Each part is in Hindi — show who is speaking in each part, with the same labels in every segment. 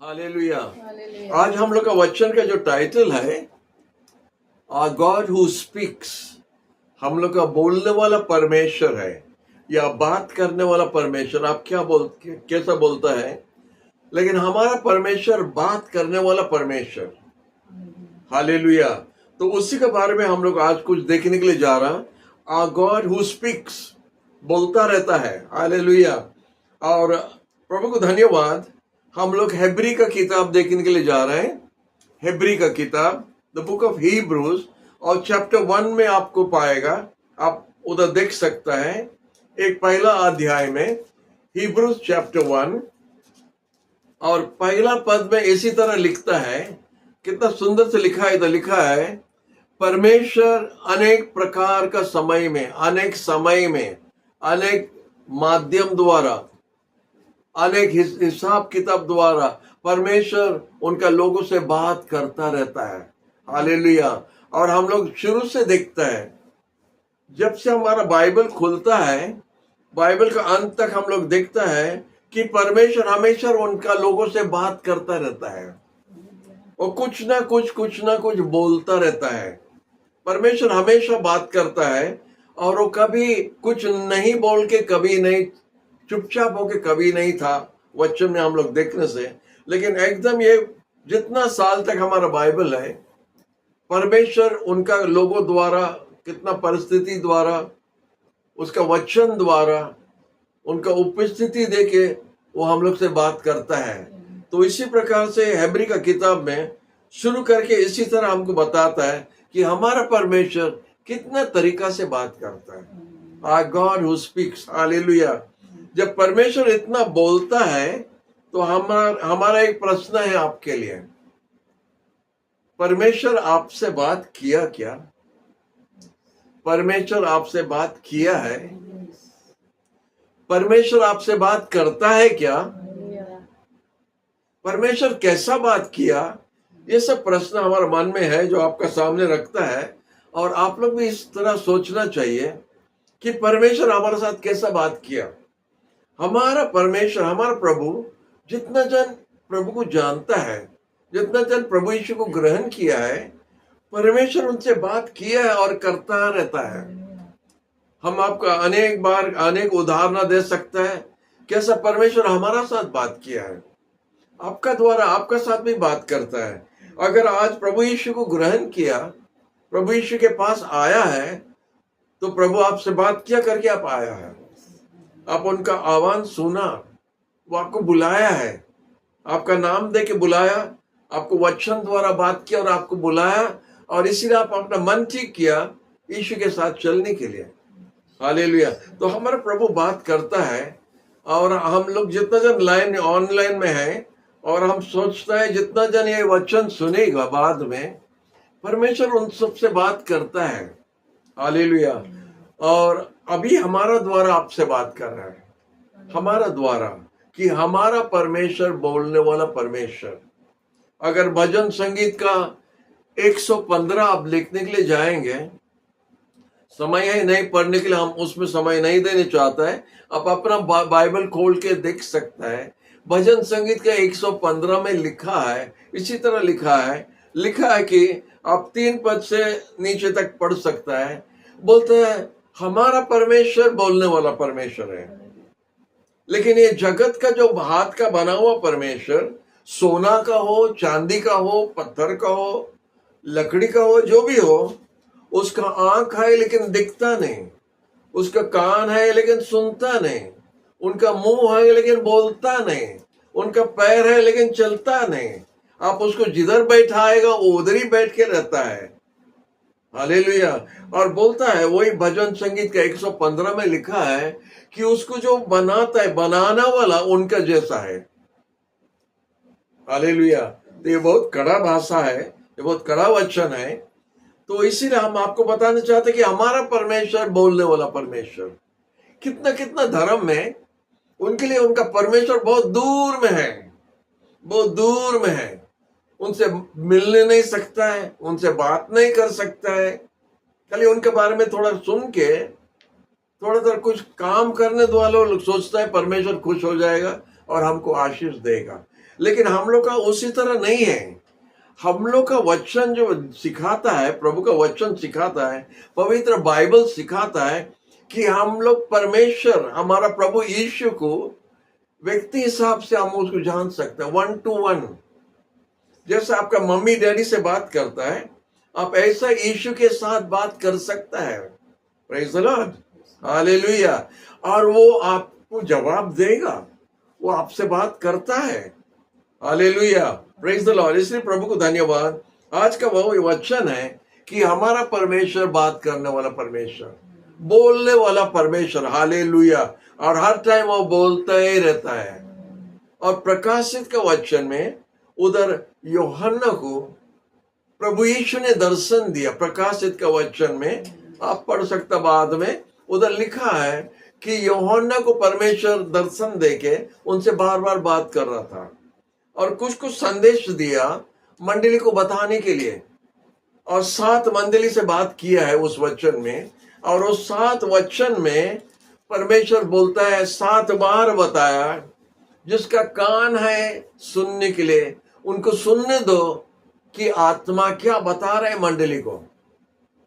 Speaker 1: हालेलुया। आज हम लोग का वचन का जो टाइटल है गॉड हु स्पीक्स। हम लोग का बोलने वाला परमेश्वर है या बात करने वाला परमेश्वर। आप कैसा बोलता है, लेकिन हमारा परमेश्वर बात करने वाला परमेश्वर। हालेलुया। तो उसी के बारे में हम लोग आज कुछ देखने के लिए जा रहा। गॉड हु स्पीक्स, बोलता रहता है। हालेलुया। और प्रभु को धन्यवाद। हम लोग हेब्री का किताब देखने के लिए जा रहे हैं। हेब्री का किताब, द बुक ऑफ हीब्रूज, और चैप्टर 1 में आपको पाएगा। आप उधर देख सकता है, एक पहला अध्याय में हीब्रूज चैप्टर 1 और पहला पद में इसी तरह लिखता है। कितना सुंदर से लिखा है। तो लिखा है, परमेश्वर अनेक प्रकार का समय में, अनेक समय में, अनेक माध्यम द्वारा, अनेक हिसाब किताब द्वारा परमेश्वर उनका लोगों से बात करता रहता है। हालेलुया। और हम लोग शुरू से देखते हैं, जब से हमारा बाइबल खुलता है, बाइबल का अंत तक हम लोग देखता है कि परमेश्वर हमेशा उनका लोगों से बात करता रहता है और कुछ ना कुछ बोलता रहता है। परमेश्वर हमेशा बात करता है और वो कभी कुछ नहीं बोल के, कभी नहीं चुपचाप होके कभी नहीं था वचन में हम लोग देखने से। लेकिन एकदम ये जितना साल तक हमारा बाइबल है, परमेश्वर उनका लोगों द्वारा, कितना परिस्थिति द्वारा, उसका वचन द्वारा, उनका उपस्थिति देके वो हम लोग से बात करता है। तो इसी प्रकार से हेब्री का किताब में शुरू करके इसी तरह हमको बताता है कि हमारा परमेश्वर कितना तरीका से बात करता है। God who speaks. हालेलुया। जब परमेश्वर इतना बोलता है तो हमारा एक प्रश्न है आपके लिए, परमेश्वर आपसे बात किया क्या? परमेश्वर आपसे बात किया है? परमेश्वर आपसे बात करता है क्या? परमेश्वर कैसा बात किया? ये सब प्रश्न हमारे मन में है जो आपका सामने रखता है। और आप लोग भी इस तरह सोचना चाहिए कि परमेश्वर हमारे साथ कैसा बात किया। हमारा परमेश्वर, हमारा प्रभु, जितना जन प्रभु को जानता है, जितना जन प्रभु यीशु को ग्रहण किया है, परमेश्वर उनसे बात किया है और करता रहता है। हम आपका अनेक बार अनेक उदाहरण दे सकते हैं कैसा परमेश्वर हमारा साथ बात किया है, आपका द्वारा आपका साथ भी बात करता है। अगर आज प्रभु यीशु को ग्रहण किया, प्रभु यीशु के पास आया है, तो प्रभु आपसे बात किया करके आप आया है। आप उनका आह्वान सुना, वो आपको बुलाया है, आपका नाम दे के बुलाया, आपको वचन द्वारा बात किया और आपको बुलाया, और इसीलिए आप अपना मन ठीक किया यीशु के साथ चलने के लिए। हालेलुया। तो हमारा प्रभु बात करता है। और हम लोग जितना जन ऑनलाइन में है, और हम सोचता है जितना जन ये वचन सुनेगा बाद में, परमेश्वर उन सबसे बात करता है। हालेलुया। और अभी हमारा द्वारा आपसे बात कर रहा है, हमारा द्वारा, कि हमारा परमेश्वर बोलने वाला परमेश्वर। अगर भजन संगीत का 115 आप लिखने के लिए जाएंगे, समय है नहीं पढ़ने के लिए, हम उसमें समय नहीं देने चाहता है। आप अपना बाइबल खोल के देख सकता है। भजन संगीत का 115 में लिखा है, इसी तरह लिखा है कि आप 3 पद से नीचे तक पढ़ सकता है। बोलते हैं हमारा परमेश्वर बोलने वाला परमेश्वर है। लेकिन ये जगत का जो हाथ का बना हुआ परमेश्वर, सोना का हो, चांदी का हो, पत्थर का हो, लकड़ी का हो, जो भी हो, उसका आंख है लेकिन दिखता नहीं, उसका कान है लेकिन सुनता नहीं, उनका मुंह है लेकिन बोलता नहीं, उनका पैर है लेकिन चलता नहीं। आप उसको जिधर बैठाएगा वो उधर ही बैठ के रहता है। हालेलुया। और बोलता है, वही भजन संगीत का 115 में लिखा है कि उसको जो बनाता है, बनाना वाला उनका जैसा है। हालेलुया। तो ये बहुत कड़ा भाषा है, ये बहुत कड़ा वचन है। तो इसीलिए हम आपको बताना चाहते हैं कि हमारा परमेश्वर बोलने वाला परमेश्वर। कितना कितना धर्म में उनके लिए उनका परमेश्वर बहुत दूर में है, बहुत दूर में है। उनसे मिलने नहीं सकता है, उनसे बात नहीं कर सकता है। खाली उनके बारे में थोड़ा सुन के, थोड़ा सा कुछ काम करने वाले लोग सोचता है परमेश्वर खुश हो जाएगा और हमको आशीष देगा। लेकिन हम लोग का उसी तरह नहीं है। हम लोग का वचन जो सिखाता है, प्रभु का वचन सिखाता है, पवित्र बाइबल सिखाता है कि हम लोग परमेश्वर, हमारा प्रभु यीशु को व्यक्ति हिसाब से हम उसको जान सकते हैं, 1 to 1। जैसे आपका मम्मी डैडी से बात करता है, आप ऐसा यीशु के साथ बात कर सकता है। Praise the Lord, hallelujah. और वो आपको जवाब देगा, वो आपसे बात करता है। Hallelujah, praise the Lord. इसलिए प्रभु को धन्यवाद। आज का वो वचन है कि हमारा परमेश्वर बात करने वाला परमेश्वर, बोलने वाला परमेश्वर। हालेलुया। और हर टाइम वो बोलता ही रहता है। और प्रकाशित का वचन में उधर यूहन्ना को प्रभु यीशु ने दर्शन दिया। प्रकाशित का वचन में आप पढ़ सकते बाद में, उधर लिखा है कि यूहन्ना को परमेश्वर दर्शन देके उनसे बार बार बात कर रहा था और कुछ कुछ संदेश दिया मंडली को बताने के लिए। और 7 मंडली से बात किया है उस वचन में। और उस 7 वचन में परमेश्वर बोलता है, 7 बार बताया, जिसका कान है सुनने के लिए उनको सुनने दो कि आत्मा क्या बता रहे मंडली को।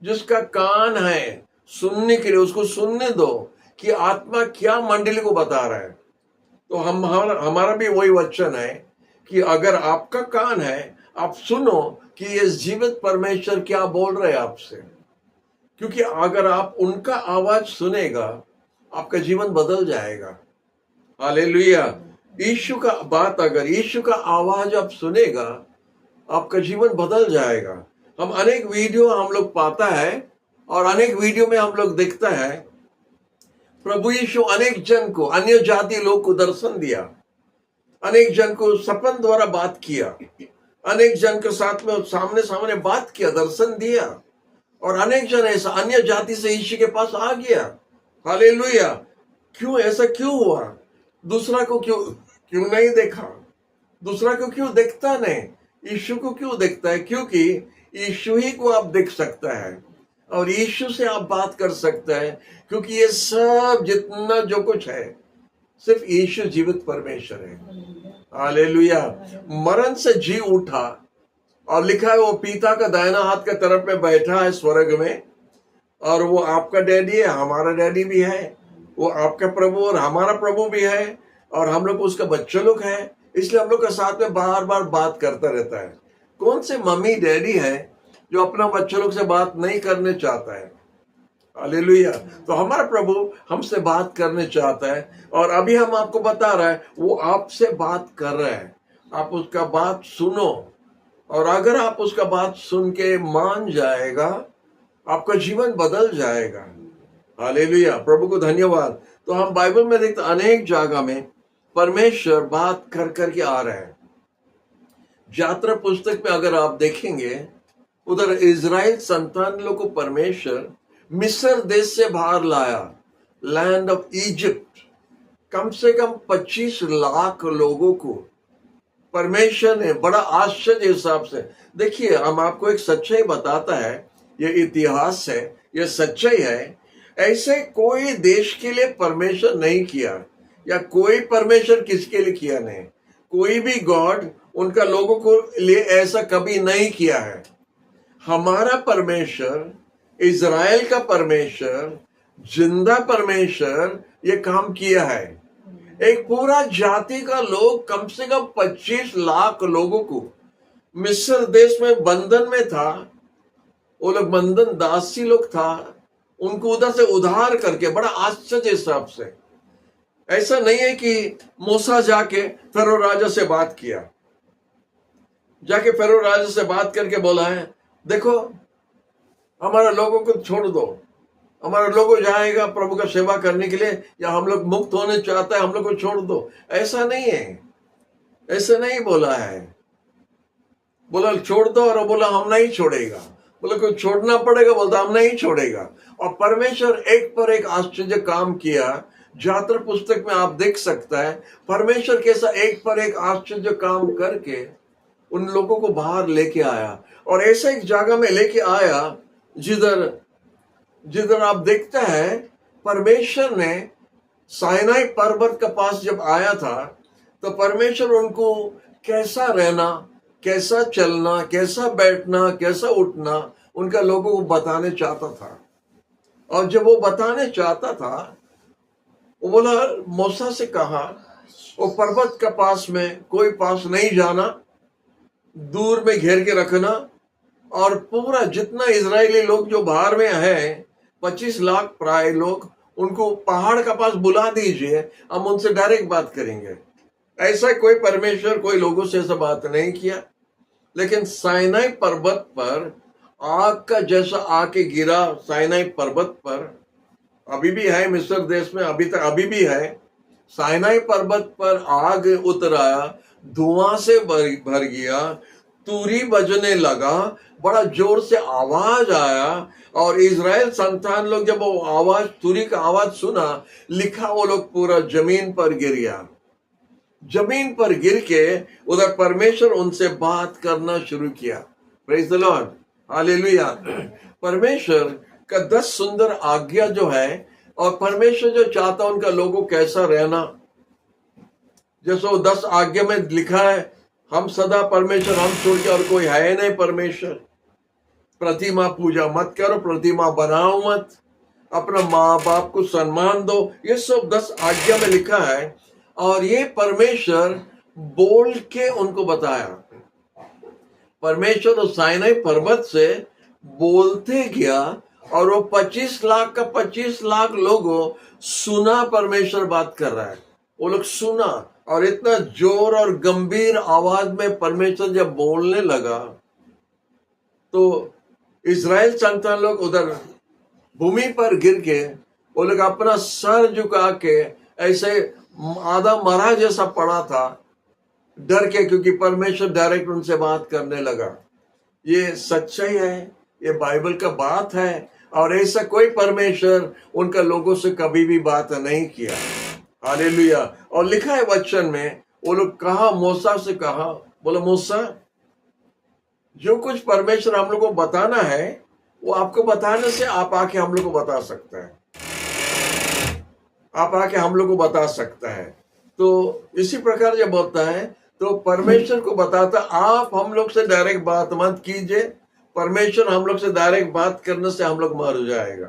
Speaker 1: जिसका कान है सुनने के लिए उसको सुनने दो कि आत्मा क्या मंडली को बता रहा है। तो हमारा भी वही वचन है कि अगर आपका कान है, आप सुनो कि ये जीवित परमेश्वर क्या बोल रहे हैं आपसे। क्योंकि अगर आप उनका आवाज सुनेगा, आपका जीवन बदल जाएगा। हालेलुया। यीशु का बात, अगर यीशु का आवाज आप सुनेगा, आपका जीवन बदल जाएगा। हम अनेक वीडियो हम लोग पाता है और अनेक वीडियो में हम लोग देखता है प्रभु यीशु अनेक जन को, अन्य जाति लोग को दर्शन दिया, अनेक जन को सपन द्वारा बात किया, अनेक जन के साथ में सामने सामने बात किया, दर्शन दिया। और अनेक जन ऐसा अन्य जाति से यीशु के पास आ गया। हालेलुया। क्यों ऐसा क्यों हुआ? दूसरा को क्यों नहीं देखा? दूसरा को क्यों देखता नहीं? यीशु को क्यों देखता है? क्योंकि यीशु ही को आप देख सकता है और यीशु से आप बात कर सकते हैं। क्योंकि ये सब जितना जो कुछ है सिर्फ यीशु जीवित परमेश्वर है। हालेलुया। मरण से जी उठा और लिखा है वो पिता का दाहिना हाथ का तरफ में बैठा है स्वर्ग में। और वो आपका डैडी है, हमारा डैडी भी है। वो आपका प्रभु और हमारा प्रभु भी है और हम लोग उसका बच्चे लोग हैं। इसलिए हम लोग के साथ में बार बार बात करता रहता है। कौन से मम्मी डैडी है जो अपना बच्चे लोग से बात नहीं करने चाहता है? हालेलुया। तो हमारा प्रभु हमसे बात करने चाहता है और अभी हम आपको बता रहा है वो आपसे बात कर रहा है। आप उसका बात सुनो और अगर आप उसका बात सुन के मान जाएगा, आपका जीवन बदल जाएगा। हालेलुया। प्रभु को धन्यवाद। तो हम बाइबल में देखते अनेक जगह में परमेश्वर बात कर करके आ रहे हैं। यात्रा पुस्तक में अगर आप देखेंगे, उधर इजराइल संतान लोग को परमेश्वर मिस्र देश से बाहर लाया, लैंड ऑफ इजिप्ट। कम से कम 25 लाख लोगों को परमेश्वर ने बड़ा आश्चर्य हिसाब से। देखिए, हम आपको एक सच्चाई बताता है, ये इतिहास है, ये सच्चाई है। ऐसे कोई देश के लिए परमेश्वर नहीं किया या कोई परमेश्वर किसके लिए किया नहीं। कोई भी गॉड उनका लोगों को लिए ऐसा कभी नहीं किया है। हमारा परमेश्वर, इज़राइल का परमेश्वर, जिंदा परमेश्वर ये काम किया है। एक पूरा जाति का लोग, कम से कम 25 लाख लोगों को मिस्र देश में बंधन में था। वो लोग बंधन दासी लोग था, उनको उधर से उधार करके बड़ा आश्चर्य हिसाब से। ऐसा नहीं है कि मूसा जाके फेरो राजा से बात किया, जाके फेरो राजा से बात करके बोला है देखो हमारा लोगों को छोड़ दो, हमारा लोगों जाएगा प्रभु का सेवा करने के लिए, या हम लोग मुक्त होने चाहते हैं, हम लोग को छोड़ दो। ऐसा नहीं है, ऐसा नहीं बोला है। बोला छोड़ दो और बोला हम नहीं छोड़ेगा। बोला कोई छोड़ना पड़ेगा, बोलता हम नहीं छोड़ेगा। और परमेश्वर एक पर एक आश्चर्य काम किया। यात्रा पुस्तक में आप देख सकता है परमेश्वर कैसा एक पर एक आश्चर्य काम करके उन लोगों को बाहर लेके आया। और ऐसा एक जगह में लेके आया जिधर आप देखते हैं परमेश्वर ने साइनाई पर्वत के पास जब आया था तो परमेश्वर उनको कैसा रहना, कैसा चलना, कैसा बैठना, कैसा उठना, उनका लोगों को बताने चाहता था। और जब वो बताने चाहता था, वो बोला, मूसा से कहा, वो पर्वत का पास में कोई पास नहीं जाना, दूर में घेर के रखना, और पूरा जितना इजरायली लोग जो बाहर में है, 25 लाख प्राय लोग, उनको पहाड़ का पास बुला दीजिए, हम उनसे डायरेक्ट बात करेंगे। ऐसा कोई परमेश्वर कोई लोगों से ऐसा बात नहीं किया। लेकिन साइनाई पर्वत पर आग का जैसा आके गिरा, साइनाई पर्वत पर अभी भी है, मिस्र देश में अभी भी है। साइनाई पर्वत पर आग उतराया, धुआं से भर गया, तूरी बजने लगा, बड़ा जोर से आवाज आया, और इजराइल संतान लोग जब वो आवाज, तूरी का आवाज सुना, लिखा वो लोग पूरा जमीन पर गिर गया। जमीन पर गिर के उधर परमेश्वर उनसे बात करना शुरू किया। Praise the Lord, hallelujah. परमेश्वर का 10 सुंदर आज्ञा जो है, और परमेश्वर जो चाहता उनका लोगों कैसा रहना, जैसे वो 10 आज्ञा में लिखा है, हम सदा परमेश्वर, हम छोड़ के और कोई है नहीं परमेश्वर। प्रतिमा पूजा मत करो, प्रतिमा बनाओ मत, अपना माँ बाप को सम्मान दो, ये सब 10 आज्ञा में लिखा है। और ये परमेश्वर बोल के उनको बताया। परमेश्वर उस साइनाई पर्वत से बोलते गया, और वो 25 लाख का 25 लाख लोगों सुना, परमेश्वर बात कर रहा है, वो लोग सुना। और इतना जोर और गंभीर आवाज में परमेश्वर जब बोलने लगा, तो इजराइल संतान लोग उधर भूमि पर गिर के, वो लोग अपना सर झुका के ऐसे आधा मरा जैसा पड़ा था, डर के, क्योंकि परमेश्वर डायरेक्ट उनसे बात करने लगा। ये सच्चाई है, ये बाइबल का बात है, और ऐसा कोई परमेश्वर उनका लोगों से कभी भी बात नहीं किया। हालेलुया। और लिखा है वचन में, वो लोग कहा, मूसा से कहा, बोला, मूसा, जो कुछ परमेश्वर हम लोग को बताना है, वो आपको बताने से आप आके हम लोग को बता सकता है, आप आके हम लोग को बता सकता है। तो इसी प्रकार जब बोलता है, तो परमेश्वर को बताता, आप हम लोग से डायरेक्ट बात मत कीजिए, परमेश्वर हम लोग से डायरेक्ट बात करने से हम लोग मर जाएगा।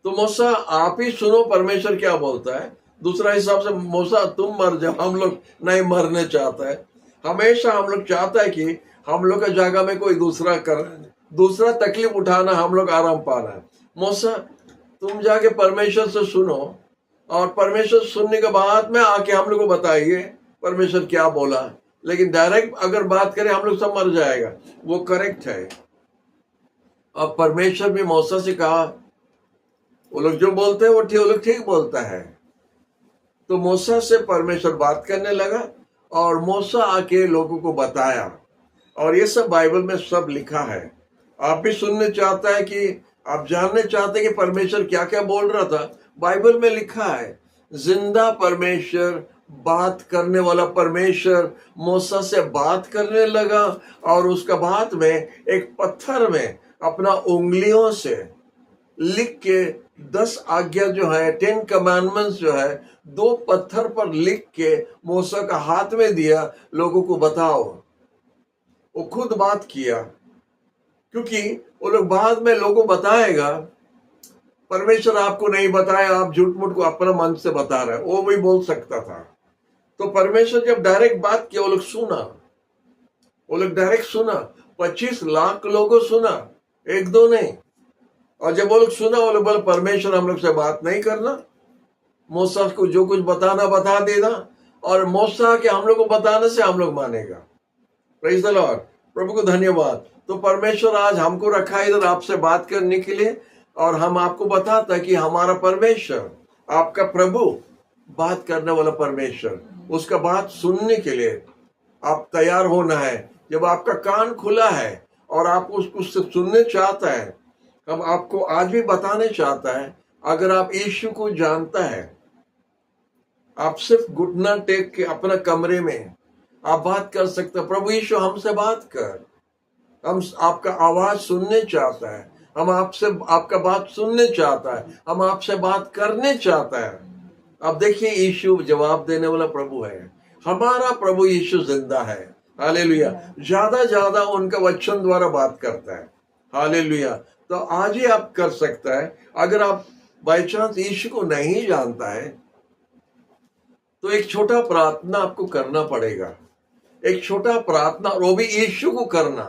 Speaker 1: तो मूसा, आप ही सुनो परमेश्वर क्या बोलता है। दूसरा हिसाब से, मूसा तुम मर जाओ, हम लोग नहीं मरने चाहता है। हमेशा हम लोग चाहता है कि हम लोग का जगह में कोई दूसरा तकलीफ उठाना, हम लोग आराम पाना है। मूसा, तुम जाके परमेश्वर से सुनो, और परमेश्वर सुनने के बाद में आके हम लोग को बताइए परमेश्वर क्या बोला। लेकिन डायरेक्ट अगर बात करें, हम लोग सब मर जाएगा। वो करेक्ट है। अब परमेश्वर भी मूसा से कहा, वो लोग जो बोलते हैं वो लोग ठीक बोलता है। तो मूसा से परमेश्वर बात करने लगा, और मूसा आके लोगों को बताया। और ये सब बाइबल में सब लिखा है। आप भी सुनने चाहता है कि आप जानने चाहते हैं कि परमेश्वर क्या क्या बोल रहा था, बाइबल में लिखा है। जिंदा परमेश्वर, बात करने वाला परमेश्वर मूसा से बात करने लगा, और उसका बाद में एक पत्थर में अपना उंगलियों से लिख के 10 आज्ञा जो है, 10 कमांडमेंट्स जो है, 2 पत्थर पर लिख के मूसा का हाथ में दिया, लोगों को बताओ। वो खुद बात किया, क्योंकि वो लोग बाद में लोगों को बताएगा, परमेश्वर आपको नहीं बताया, आप झूठ मूठ को अपना मन से बता रहे, वो भी बोल सकता था। तो परमेश्वर जब डायरेक्ट बात किया, वो लोग डायरेक्ट सुना। 25 लाख लोगों सुना, 1-2 नहीं। और जब वो लोग सुना, वो लोग बोले, परमेश्वर हम लोग से बात नहीं करना, मूसा को जो कुछ बताना बता देना, और मूसा के हम लोग को बताने से हम लोग मानेगा। प्रेज द लॉर्ड, प्रभु को धन्यवाद। तो परमेश्वर आज हमको रखा है इधर आपसे बात करने के लिए, और हम आपको बताता कि हमारा परमेश्वर, आपका प्रभु, बात करने वाला परमेश्वर, उसका बात सुनने के लिए आप तैयार होना है। जब आपका कान खुला है और आप उसको सुनने चाहता है, हम आपको आज भी बताने चाहता है, अगर आप यीशु को जानता है, आप सिर्फ घुटना टेक के अपना कमरे में आप बात कर सकते हैं, प्रभु यीशु हमसे बात कर, हम आपका आवाज सुनने चाहता है, हम आपसे आपका बात सुनने चाहता है, हम आपसे बात करने चाहता है। अब देखिए, यीशु जवाब देने वाला प्रभु है। हमारा प्रभु यीशु जिंदा है। हालेलुया। ज्यादा उनका वचन द्वारा बात करता है। हालेलुया। तो आज ही आप कर सकता है। अगर आप बाय चांस यीशु को नहीं जानता है तो एक छोटा प्रार्थना आपको करना पड़ेगा। एक छोटा प्रार्थना, और वो भी यीशु को करना।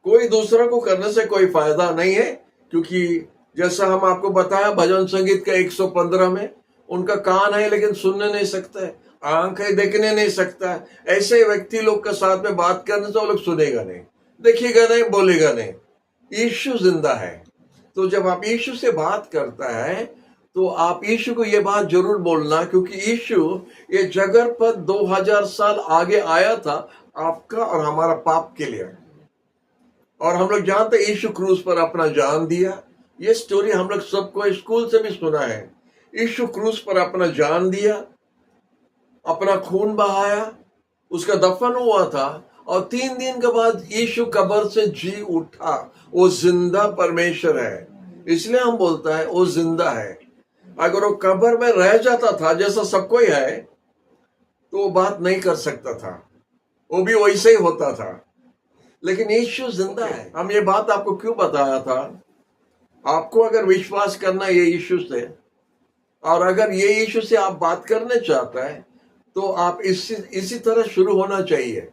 Speaker 1: कोई दूसरा को करने से कोई फायदा नहीं है, क्योंकि जैसा हम आपको बताया भजन संगीत का 115 में, उनका कान है लेकिन सुनने नहीं सकता है, आंख है देखने नहीं सकता है। ऐसे व्यक्ति लोग के साथ में बात करने से वो लोग सुनेगा नहीं, देखेगा नहीं, बोलेगा नहीं। यीशु जिंदा है। तो जब आप यीशु से बात करता है तो आप यीशु को ये बात जरूर बोलना, क्योंकि यीशु ये जगत पर 2000 साल आगे आया था आपका और हमारा पाप के लिए। और हम लोग जानते हैं यीशु क्रूस पर अपना जान दिया। ये स्टोरी हम लोग सबको स्कूल से भी सुना है। यीशु क्रूस पर अपना जान दिया, अपना खून बहाया, उसका दफन हुआ था, और 3 दिन के बाद यीशु कब्र से जी उठा। वो जिंदा परमेश्वर है, इसलिए हम बोलता है वो जिंदा है। अगर वो कब्र में रह जाता था जैसा सब कोई है तो वो बात नहीं कर सकता था, वो भी वैसे ही होता था। लेकिन यीशु जिंदा है। हम ये बात आपको क्यों बताया था? आपको अगर विश्वास करना ये यीशु से, और अगर ये यीशु से आप बात करने चाहता है तो आप इसी तरह शुरू होना चाहिए।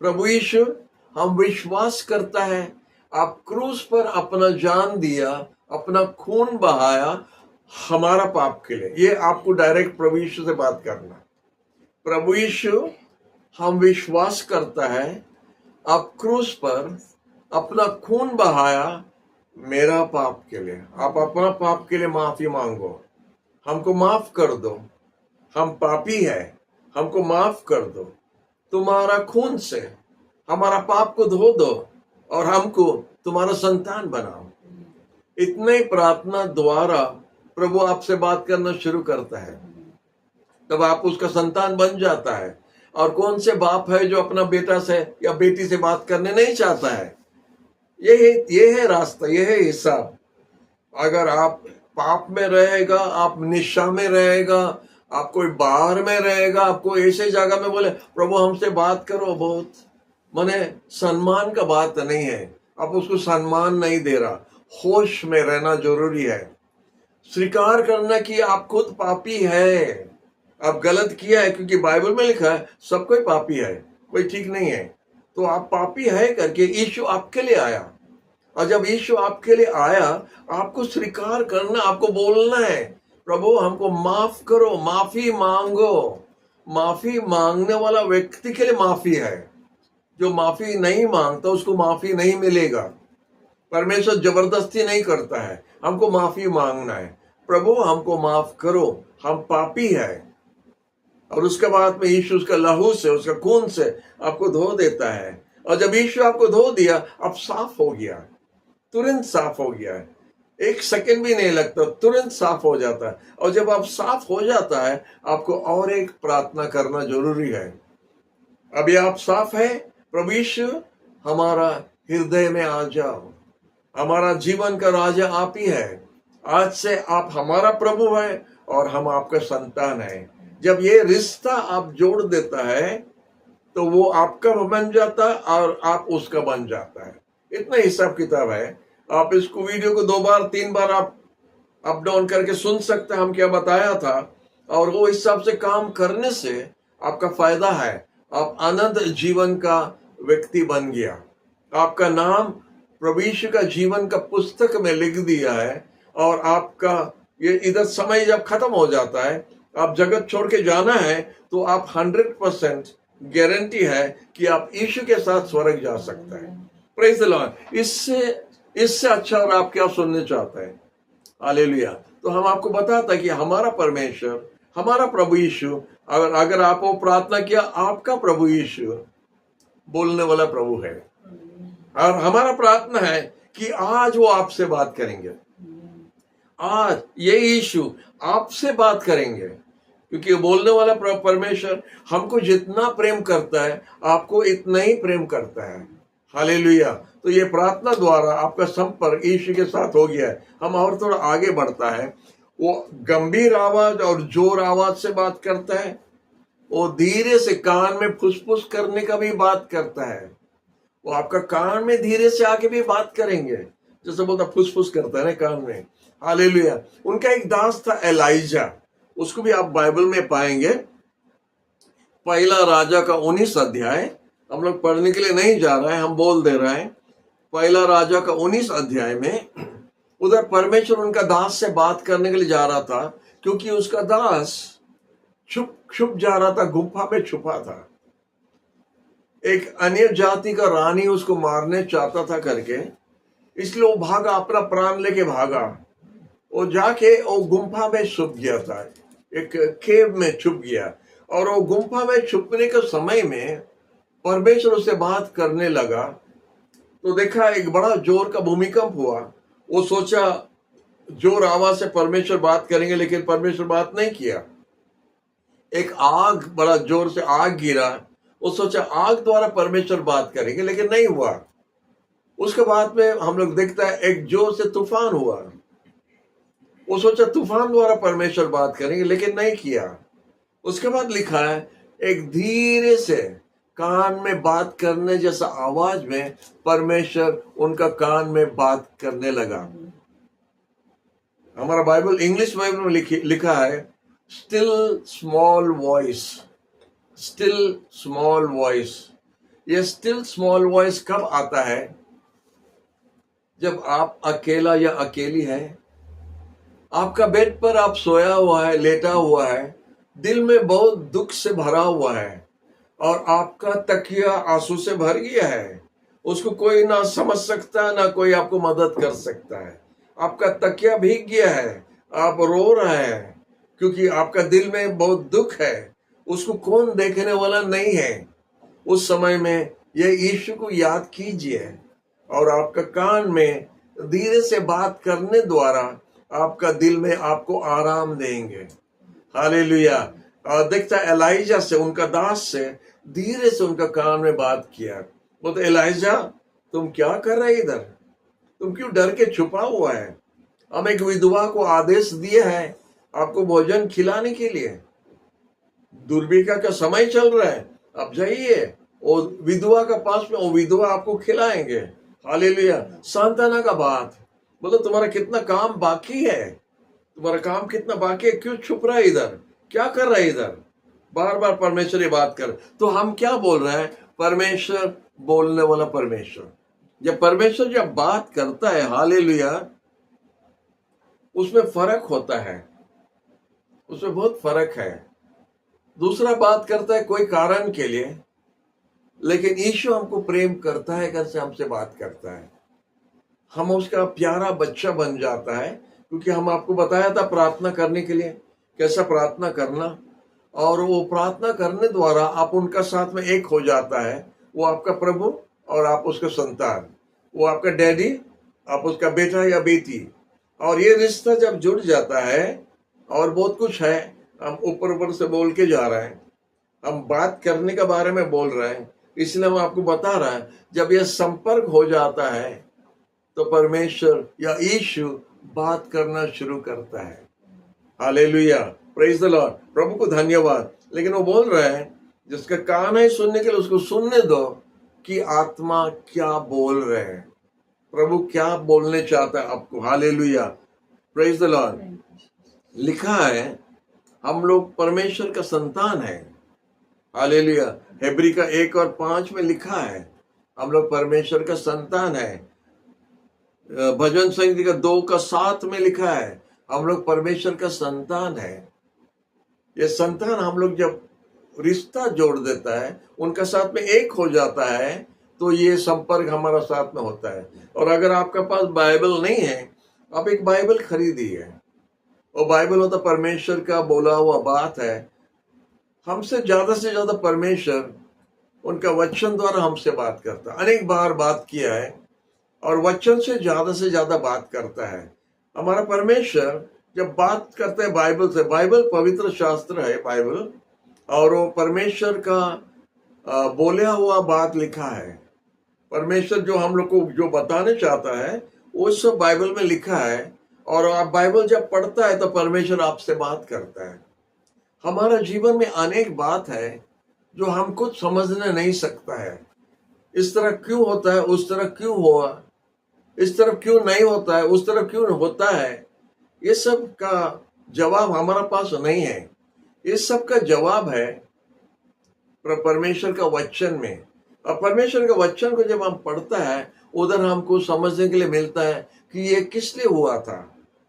Speaker 1: प्रभु यीशु, हम विश्वास करता है आप क्रूस पर अपना जान दिया, अपना खून बहाया हमारा पाप के लिए। ये आपको डायरेक्ट प्रभु यीशु से बात करना। प्रभु यीशु, हम विश्वास करता है आप क्रूस पर अपना खून बहाया मेरा पाप के लिए। आप अपना पाप के लिए माफी मांगो, हमको माफ कर दो, हम पापी है, हमको माफ कर दो। तुम्हारा खून से हमारा पाप को धो दो और हमको तुम्हारा संतान बनाओ। इतने ही प्रार्थना द्वारा प्रभु आपसे बात करना शुरू करता है, तब आप उसका संतान बन जाता है। और कौन से बाप है जो अपना बेटा से या बेटी से बात करने नहीं चाहता है? ये है रास्ता, ये है हिसाब। अगर आप पाप में रहेगा, आप निशा में रहेगा, आप कोई बाहर में रहेगा, आपको ऐसे जगह में बोले प्रभु हमसे बात करो, बहुत माने सम्मान का बात नहीं है, आप उसको सम्मान नहीं दे रहा। होश में रहना जरूरी है। स्वीकार करना कि आप खुद पापी है, आप गलत किया है, क्योंकि बाइबल में लिखा है सब कोई पापी है, कोई ठीक नहीं है। तो आप पापी है करके यीशु आपके लिए आया, और जब यीशु आपके लिए आया आपको स्वीकार करना, आपको बोलना है प्रभु हमको माफ करो, माफी मांगो। माफी मांगने वाला व्यक्ति के लिए माफी है, जो माफी नहीं मांगता उसको माफी नहीं मिलेगा। परमेश्वर जबरदस्ती नहीं करता है, हमको माफी मांगना है, प्रभु हमको माफ करो, हम पापी है। और उसके बाद में यीशु उसका लहू से, उसका खून से आपको धो देता है। और जब यीशु आपको धो दिया, आप साफ हो गया, तुरंत साफ हो गया है, 1 सेकंड भी नहीं लगता, तुरंत साफ हो जाता है। और जब आप साफ हो जाता है आपको और एक प्रार्थना करना जरूरी है। अभी आप साफ है, प्रभु यीशु हमारा हृदय में आ जाओ, हमारा जीवन का राजा आप ही है। आज से आप हमारा प्रभु है और हम आपका संतान है। जब ये रिश्ता आप जोड़ देता है तो वो आपका बन जाता है और आप उसका बन जाता है। इतना हिसाब किताब है। आप इसको वीडियो को 2 बार 3 बार आप अप डाउन करके सुन सकते हैं, हम क्या बताया था, और वो हिसाब से काम करने से आपका फायदा है। आप आनंद जीवन का व्यक्ति बन गया, आपका नाम प्रभु यीशु का जीवन का पुस्तक में लिख दिया है। और आपका ये इधर समय जब खत्म हो जाता है, आप जगत छोड़ के जाना है, तो आप 100% गारंटी है कि आप यीशु के साथ स्वर्ग जा सकते हैं। Praise the Lord. इससे अच्छा और आप क्या सुनने चाहते हैं? हालेलुया। तो हम आपको बताता है कि हमारा परमेश्वर, हमारा प्रभु यीशु, अगर आप वो प्रार्थना किया, आपका प्रभु यीशु बोलने वाला प्रभु है। और हमारा प्रार्थना है कि आज वो आपसे बात करेंगे, आज ये यीशु आपसे बात करेंगे, क्योंकि बोलने वाला परमेश्वर हमको जितना प्रेम करता है आपको इतना ही प्रेम करता है। हालेलुया। तो ये प्रार्थना द्वारा आपका संपर्क यीशु के साथ हो गया है। हम और थोड़ा आगे बढ़ता है। वो गंभीर आवाज और जोर आवाज से बात करता है, वो धीरे से कान में फुसफुस करने का भी बात करता है। वो आपका कान में धीरे से आके भी बात करेंगे, जैसे बोलता फुसफुस करता है ना कान में। हालेलुया। उनका एक दास था एलाइजा, उसको भी आप बाइबल में पाएंगे। पहला राजा का 19 अध्याय, हम लोग पढ़ने के लिए नहीं जा रहे हैं, हम बोल दे रहे हैं। पहला राजा का 19 अध्याय में उधर परमेश्वर उनका दास से बात करने के लिए जा रहा था, क्योंकि उसका दास छुप छुप जा रहा था, गुफा में छुपा था। एक अन्य जाति का रानी उसको मारने चाहता था करके, इसलिए वो भागा, अपना प्राण लेके भागा। वो जाके वो गुफा में छुप गया था, एक केव में छुप गया। और वो गुफा में छुपने के समय में परमेश्वर उससे बात करने लगा, तो देखा एक बड़ा जोर का भूमिकंप हुआ। वो सोचा जोर आवाज से परमेश्वर बात करेंगे, लेकिन परमेश्वर बात नहीं किया। एक आग, बड़ा जोर से आग गिरा, वो सोचा आग द्वारा परमेश्वर बात करेंगे, लेकिन नहीं हुआ। उसके बाद में हम लोग देखता है एक जोर से तूफान हुआ। वो सोचा तूफान द्वारा परमेश्वर बात करेंगे, लेकिन नहीं किया। उसके बाद लिखा है एक धीरे से कान में बात करने जैसा आवाज में परमेश्वर उनका कान में बात करने लगा। हमारा बाइबल, इंग्लिश बाइबल में लिखा है still small voice, still small voice. ये स्टिल स्मॉल वॉइस कब आता है? जब आप अकेला या अकेली है, आपका बेड पर आप सोया हुआ है, लेटा हुआ है, दिल में बहुत दुख से भरा हुआ है, और आपका तकिया आंसू से भर गया है। उसको कोई ना समझ सकता, ना कोई आपको मदद कर सकता है। आपका तकिया भीग गया है, आप रो रहे हैं, क्योंकि आपका दिल में बहुत दुख है। उसको कौन देखने वाला नहीं है। उस समय में ये यीशु को याद कीजिए, और आपका कान में धीरे से बात करने द्वारा आपका दिल में आपको आराम देंगे। हालेलुया। और देखता एलाइजा से, उनका दास से धीरे से उनका कान में बात किया। बोलते एलाइजा, तुम क्या कर रहे इधर? तुम क्यों डर के छुपा हुआ है? हम एक विधवा को आदेश दिए है आपको भोजन खिलाने के लिए। दुर्भिक्षा का समय चल रहा है, अब जाइए वो विधवा का पास में, वो विधवा आपको खिलाएंगे। हालेलुया। सांत्वना का बात। बोलो तुम्हारा कितना काम बाकी है, तुम्हारा काम कितना बाकी है, क्यों छुप रहा है इधर, क्या कर रहा है इधर? बार बार परमेश्वर ये बात कर। तो हम क्या बोल रहे हैं? परमेश्वर बोलने वाला परमेश्वर। जब परमेश्वर जब बात करता है, हालेलुया, उसमें फर्क होता है, उसमें बहुत फर्क है। दूसरा बात करता है कोई कारण के लिए, लेकिन यीशु हमको प्रेम करता है, घर से हमसे बात करता है, हम उसका प्यारा बच्चा बन जाता है। क्योंकि हम आपको बताया था प्रार्थना करने के लिए कैसा प्रार्थना करना, और वो प्रार्थना करने द्वारा आप उनका साथ में एक हो जाता है। वो आपका प्रभु और आप उसका संतान, वो आपका डैडी, आप उसका बेटा या बेटी। और ये रिश्ता जब जुड़ जाता है, और बहुत कुछ है, हम ऊपर ऊपर से बोल के जा रहे हैं, हम बात करने के बारे में बोल रहे हैं, इसलिए हम आपको बता रहे हैं। जब यह संपर्क हो जाता है तो परमेश्वर या यीशु बात करना शुरू करता है। Hallelujah, praise the lord. प्रभु को धन्यवाद। लेकिन वो बोल रहे हैं जिसका कान है सुनने के लिए, उसको सुनने दो कि आत्मा क्या बोल रहे हैं, प्रभु क्या बोलने चाहता है आपको। Hallelujah, praise the Lord. लिखा है हम लोग परमेश्वर का संतान है। हालेलुया। हेब्री का 1 और 5 में लिखा है हम लोग परमेश्वर का संतान है। भजन संहिता का 2 का 7 में लिखा है हम लोग परमेश्वर का संतान है। ये संतान हम लोग जब रिश्ता जोड़ देता है, उनका साथ में एक हो जाता है, तो ये संपर्क हमारा साथ में होता है। और अगर आपका पास बाइबल नहीं है, आप एक बाइबल खरीदिए। और बाइबल होता परमेश्वर का बोला हुआ बात है। हमसे ज्यादा परमेश्वर उनका वचन द्वारा हमसे बात करता है। अनेक बार बात किया है, और वचन से ज्यादा बात करता है। हमारा परमेश्वर जब बात करते हैं बाइबल से, बाइबल पवित्र शास्त्र है बाइबल, और वो परमेश्वर का बोला हुआ बात लिखा है। परमेश्वर जो हम लोग को जो बताने चाहता है वो सब बाइबल में लिखा है। और आप बाइबल जब पढ़ता है तो परमेश्वर आपसे बात करता है। हमारा जीवन में अनेक बात है जो हम खुद समझने नहीं सकता है। इस तरह क्यों होता है, उस तरह क्यों हुआ, इस तरफ क्यों नहीं होता है, उस तरफ क्यों होता है, ये सब का जवाब हमारा पास नहीं है। इस सब का जवाब है परमेश्वर का वचन में। और परमेश्वर का वचन को जब हम पढ़ता है, उधर हमको समझने के लिए मिलता है कि ये किस लिए हुआ था,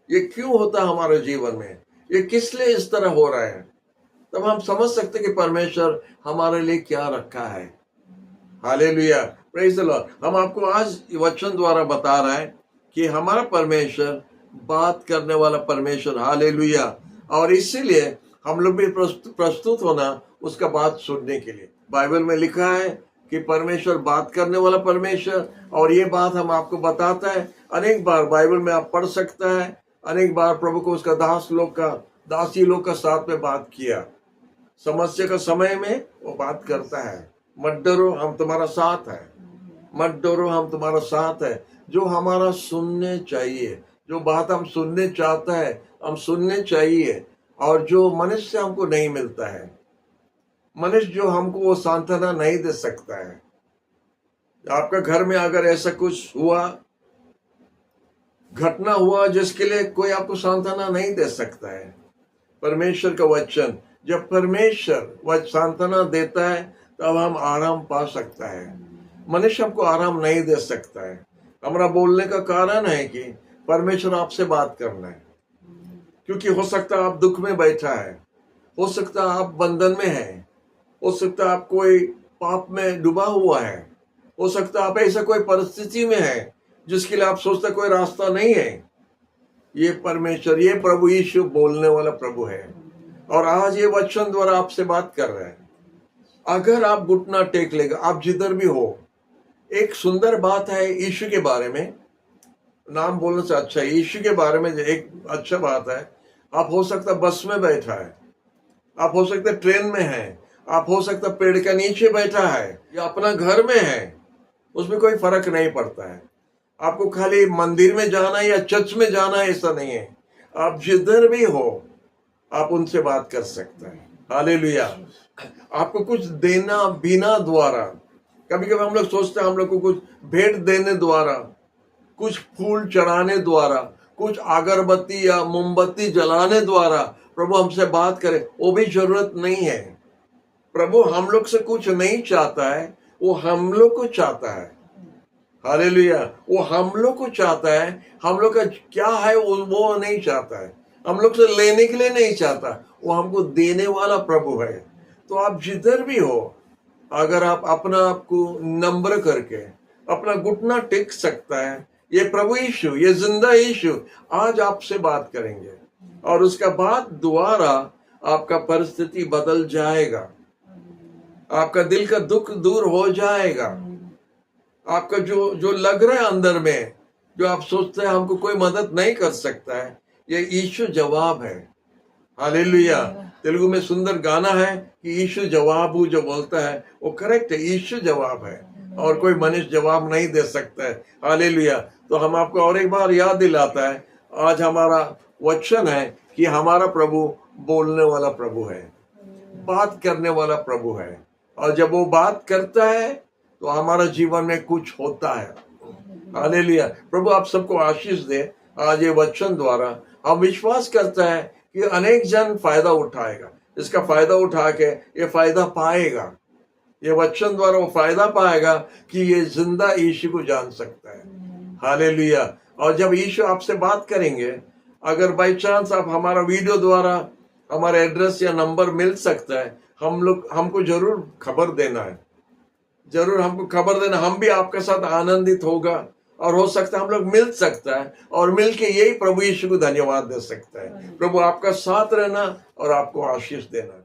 Speaker 1: ये क्यों होता है हमारे जीवन में, ये किस लिए इस तरह हो रहा है। तब हम समझ सकते कि परमेश्वर हमारे लिए क्या रखा है। Hallelujah, praise the Lord. हम आपको आज वचन द्वारा बता रहा है कि हमारा परमेश्वर बात करने वाला परमेश्वर, हालेलुया। और इसीलिए हम लोग भी प्रस्तुत होना उसका बात सुनने के लिए। बाइबल में लिखा है कि परमेश्वर बात करने वाला परमेश्वर, और ये बात हम आपको बताता है। अनेक बार बाइबल में आप पढ़ सकता है, अनेक बार प्रभु को उसका दासी लोग का साथ में बात किया। समस्या का समय में वो बात करता है, मत डरो हम तुम्हारा साथ है, मत डरो हम तुम्हारा साथ है। जो हमारा सुनने चाहिए, जो बात हम सुनने चाहता है हम सुनने चाहिए। और जो मनुष्य हमको नहीं मिलता है, मनुष्य जो हमको वो सांत्वना नहीं दे सकता है। आपका घर में अगर ऐसा कुछ हुआ, घटना हुआ जिसके लिए कोई आपको सांत्वना नहीं दे सकता है, परमेश्वर का वचन, जब परमेश्वर वह सांत्वना देता है तब हम आराम पा सकता है। मनुष्य हमको आराम नहीं दे सकता है। हमारा बोलने का कारण है कि परमेश्वर आपसे बात करना है। क्योंकि हो सकता है आप दुख में बैठा है, हो सकता है आप बंधन में है, हो सकता है आप कोई पाप में डूबा हुआ है, हो सकता है आप ऐसा कोई परिस्थिति में है जिसके लिए आप सोचते कोई रास्ता नहीं है। ये परमेश्वर, ये प्रभु यीशु बोलने वाला प्रभु है, और आज ये वचन द्वारा आपसे बात कर रहे हैं। अगर आप घुटना टेक लेगा, आप जिधर भी हो, एक सुंदर बात है यीशु के बारे में। नाम बोलने से अच्छा है, यीशु के बारे में एक अच्छा बात है। आप हो सकता बस में बैठा है, आप हो सकता ट्रेन में है, आप हो सकता पेड़ के नीचे बैठा है, या अपना घर में है, उसमें कोई फर्क नहीं पड़ता है। आपको खाली मंदिर में जाना है या चर्च में जाना है ऐसा नहीं है। आप जिधर भी हो आप उनसे बात कर सकते हैं। हालेलुया। आपको कुछ देना बिना द्वारा, कभी कभी हम लोग सोचते हैं हम लोग को कुछ भेंट देने द्वारा, कुछ फूल चढ़ाने द्वारा, कुछ अगरबत्ती या मोमबत्ती जलाने द्वारा प्रभु हमसे बात करे, वो भी जरूरत नहीं है। प्रभु हम लोग से कुछ नहीं चाहता है, वो हम लोग को चाहता है। हालेलुया। वो हम लोग को चाहता है, हम लोग का क्या है वो नहीं चाहता है, हम लोग से लेने के लिए नहीं चाहता, वो हमको देने वाला प्रभु है। तो आप जिधर भी हो, अगर आप अपना आपको नम्र करके अपना घुटना टेक सकता है, ये प्रभु यीशु, ये जिंदा यीशु आज आपसे बात करेंगे, और उसका बाद द्वारा आपका परिस्थिति बदल जाएगा, आपका दिल का दुख दूर हो जाएगा। आपका जो लग रहा है अंदर में, जो आप सोचते हैं हमको कोई मदद नहीं कर सकता है, ये यीशु जवाब है। हालेलुया। तेलुगु में सुंदर गाना है कि यीशु जवाबु जो बोलता है वो करेक्ट है, यीशु जवाब है, और कोई मनुष्य जवाब नहीं दे सकता है। हालेलुया। तो हम आपको और एक बार याद दिलाता है, आज हमारा वचन है कि हमारा प्रभु बोलने वाला प्रभु है, बात करने वाला प्रभु है, और जब वो बात करता है तो हमारा जीवन में कुछ होता है। हालेलुया। प्रभु आप सबको आशीष दे। आज ये वचन द्वारा हम विश्वास करते हैं कि अनेक जन फायदा उठाएगा, इसका फायदा उठा के ये फायदा पाएगा, ये वचन द्वारा वो फायदा पाएगा कि ये जिंदा यीशु को जान सकता है। हालेलुया। और जब यीशु आपसे बात करेंगे, अगर बाई चांस आप हमारा वीडियो द्वारा हमारा एड्रेस या नंबर मिल सकता है, हमको जरूर खबर देना है, जरूर हमको खबर देना। हम भी आपके साथ आनंदित होगा, और हो सकता है हम लोग मिल सकता है, और मिलके यही प्रभु यीशु को धन्यवाद दे सकता है। प्रभु आपका साथ रहना और आपको आशीष देना।